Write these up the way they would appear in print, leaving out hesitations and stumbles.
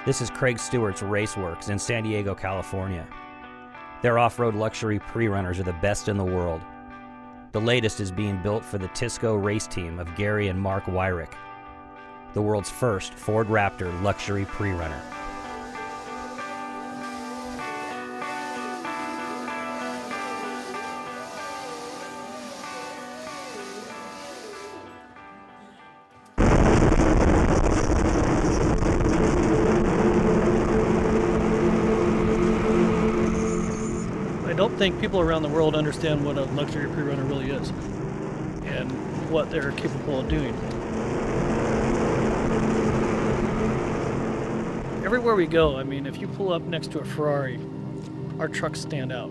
This is Craig Stewart's RaceWorks in San Diego, California. Their off-road luxury pre-runners are the best in the world. The latest is being built for the TSCO race team of Gary and Mark Weyhrich, the world's first Ford Raptor luxury pre-runner. I don't think people around the world understand what a luxury pre-runner really is and what they're capable of doing. Everywhere we go, I mean, if you pull up next to a Ferrari, our trucks stand out.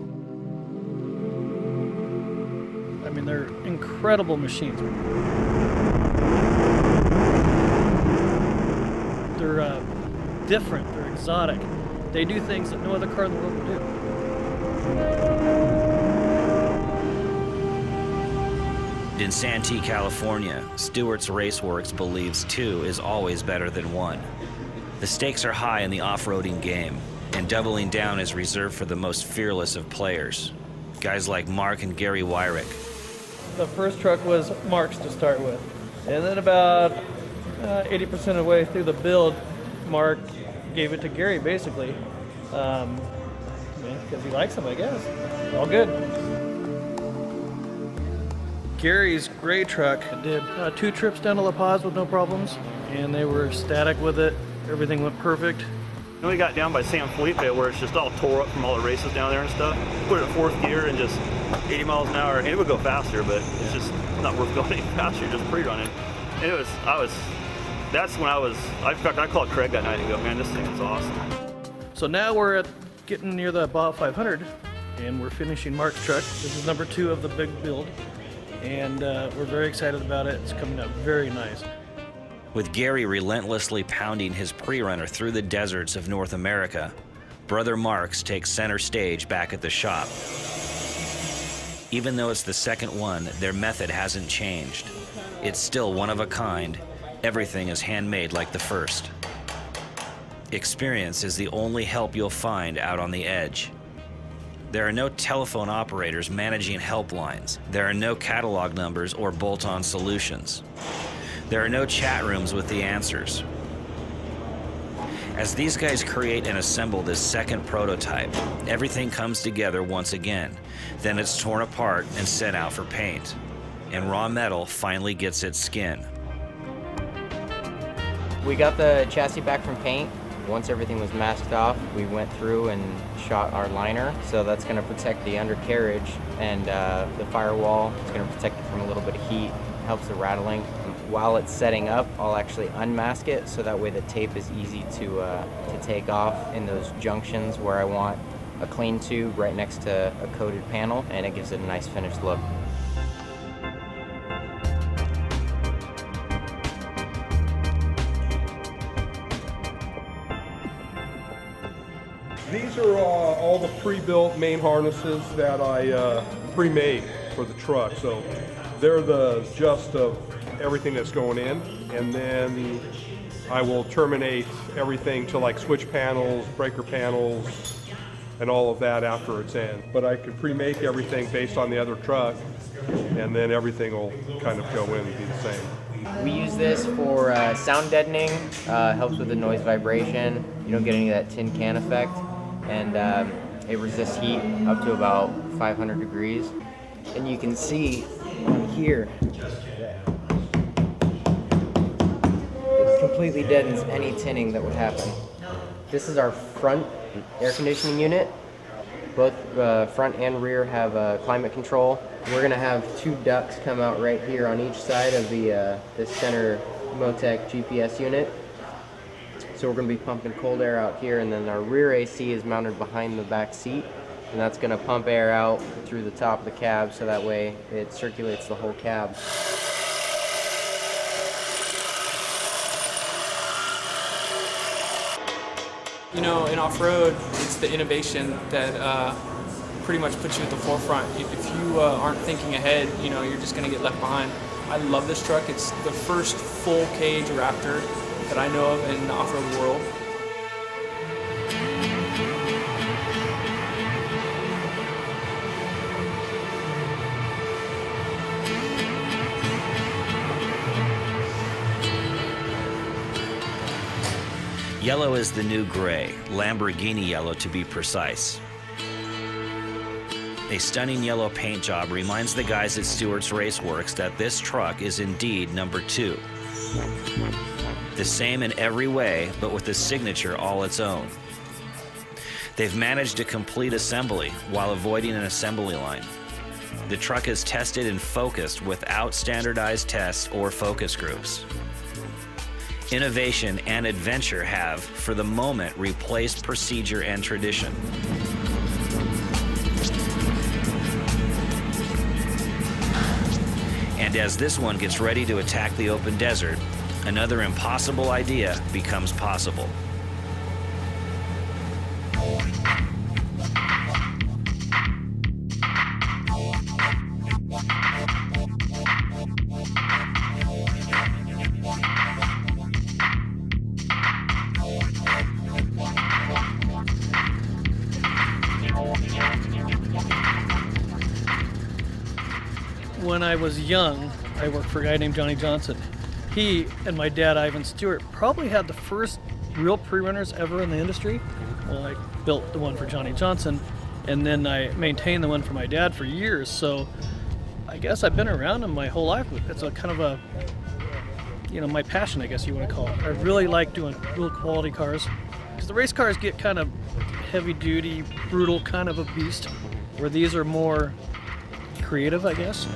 I mean, they're incredible machines. They're different, they're exotic. They do things that no other car in the world will do. In Santee, California, Stewart's RaceWorks believes 2 is always better than 1. The stakes are high in the off-roading game, and doubling down is reserved for the most fearless of players, guys like Mark and Gary Weyhrich. The first truck was Mark's to start with, and then about 80% of the way through the build, Mark gave it to Gary, basically. Because he likes them, I guess. All good. Gary's gray truck did 2 trips down to La Paz with no problems, and they were ecstatic with it. Everything went perfect. Then we got down by San Felipe where it's just all tore up from all the races down there and stuff. Put it in 4th gear and just 80 miles an hour, and it would go faster, but it's just not worth going any faster, just pre-running. And that's when I called Craig that night and go, man, this thing is awesome. So now we're getting near the Bob 500, and we're finishing Mark's truck. This is number 2 of the big build, and we're very excited about it. It's coming out very nice. With Gary relentlessly pounding his pre-runner through the deserts of North America, brother Marks takes center stage back at the shop. Even though it's the second one, their method hasn't changed. It's still one of a kind. Everything is handmade like the first. Experience is the only help you'll find out on the edge. There are no telephone operators managing helplines. There are no catalog numbers or bolt-on solutions. There are no chat rooms with the answers. As these guys create and assemble this second prototype, everything comes together once again. Then it's torn apart and sent out for paint. And raw metal finally gets its skin. We got the chassis back from paint. Once everything was masked off, we went through and shot our liner. So that's going to protect the undercarriage and the firewall. It's going to protect it from a little bit of heat, helps the rattling. While it's setting up, I'll actually unmask it so that way the tape is easy to take off in those junctions where I want a clean tube right next to a coated panel, and it gives it a nice finished look. These are all the pre-built main harnesses that I pre-made for the truck. So they're the gist of everything that's going in, and then I will terminate everything to like switch panels, breaker panels, and all of that after it's in. But I could pre-make everything based on the other truck, and then everything will kind of go in and be the same. We use this for sound deadening, helps with the noise vibration. You don't get any of that tin can effect, and it resists heat up to about 500 degrees. And you can see on here, it completely deadens any tinning that would happen. This is our front air conditioning unit. Both front and rear have climate control. We're going to have 2 ducts come out right here on each side of the center Motec GPS unit. So we're going to be pumping cold air out here, and then our rear AC is mounted behind the back seat, and that's going to pump air out through the top of the cab so that way it circulates the whole cab. You know, in off-road, it's the innovation that pretty much puts you at the forefront. If you aren't thinking ahead, you know, you're just going to get left behind. I love this truck. It's the first full cage Raptor that I know of in the off-road world. Yellow is the new gray, Lamborghini yellow to be precise. A stunning yellow paint job reminds the guys at Stewart's RaceWorks that this truck is indeed number 2. The same in every way, but with a signature all its own. They've managed a complete assembly while avoiding an assembly line. The truck is tested and focused without standardized tests or focus groups. Innovation and adventure have, for the moment, replaced procedure and tradition. And as this one gets ready to attack the open desert, another impossible idea becomes possible. When I was young, I worked for a guy named Johnny Johnson. He and my dad, Ivan Stewart, probably had the first real pre-runners ever in the industry. Well, I built the one for Johnny Johnson, and then I maintained the one for my dad for years. So I guess I've been around them my whole life. It's a kind of a, my passion, I guess you want to call it. I really like doing real quality cars, because the race cars get kind of heavy-duty, brutal kind of a beast, where these are more creative, I guess.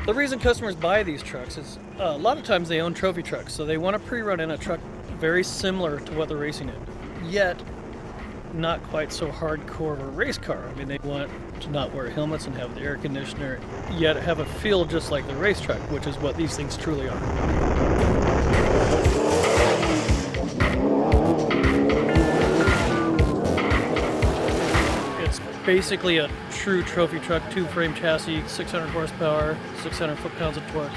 The reason customers buy these trucks is a lot of times they own trophy trucks, so they want to pre-run in a truck very similar to what they're racing in, yet not quite so hardcore of a race car. I mean, they want to not wear helmets and have the air conditioner, yet have a feel just like the race truck, which is what these things truly are. Basically a true trophy truck, 2-frame chassis, 600 horsepower, 600 foot-pounds of torque,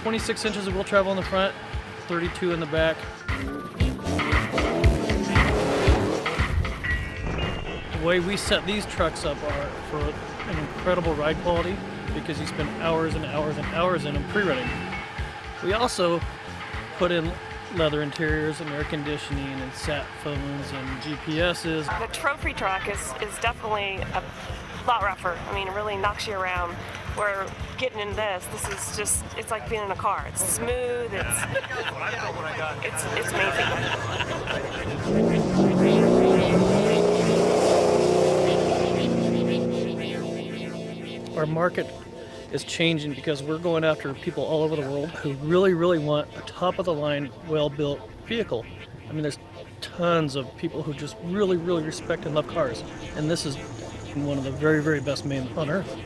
26 inches of wheel travel in the front, 32 in the back. The way we set these trucks up are for an incredible ride quality, because you spend hours and hours and hours in them pre-running. We also put in leather interiors and air conditioning and sat phones and GPSs. The trophy truck is definitely a lot rougher. I mean, it really knocks you around. Where getting in this is just, it's like being in a car. It's smooth, it's amazing. Our market is changing because we're going after people all over the world who really, really want a top-of-the-line, well-built vehicle. I mean, there's tons of people who just really, really respect and love cars, and this is one of the very, very best made on earth.